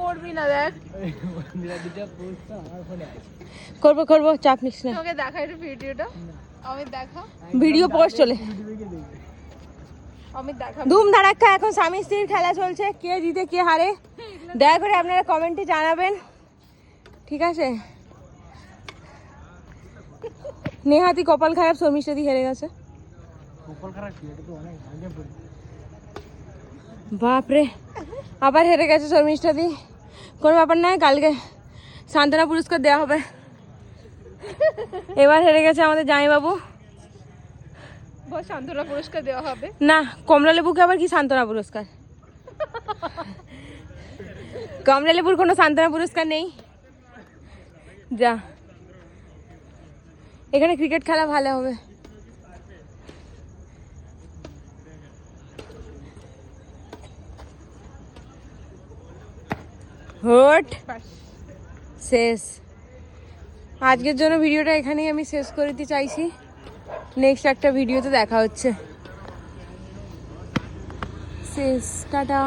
করবি না দেখ। করবো করবো, চাপ নিস না। তোকে দেখা একটু ভিডিওটা, আমি দেখা ভিডিও পোস্ট চলে আমি দেখা। ধুম ধাড়াক্কা এখন স্বামী স্ত্রীর খেলা চলছে, কে জিতে কে হারে দয়া করে আপনারা কমেন্টে জানাবেন, ঠিক আছে? নেহাতি কপাল খারাপ, শর্মিষ্ঠাদি হেরে গেছে। বাপরে, আবার হেরে গেছে শর্মিষ্ঠাদি। কোনো ব্যাপার নয়, কালকে সান্ত্বনা পুরস্কার দেওয়া হবে। এবার হেরে গেছে আমাদের জামাইবাবু। সান্ত্বনা পুরস্কার দেওয়া হবে না, কমলা লেবুকে আবার কি সান্ত্বনা পুরস্কার? কমলা লেবুর কোনো সান্ত্বনা পুরস্কার নেই। যা, এখানে ক্রিকেট খেলা ভালো হবে। হট, শেষ। আজকের জন্য ভিডিওটা এখানেই আমি শেষ করে দিতে চাইছি। নেক্সট একটা ভিডিওতে দেখা হচ্ছে। শেষ, টাটা।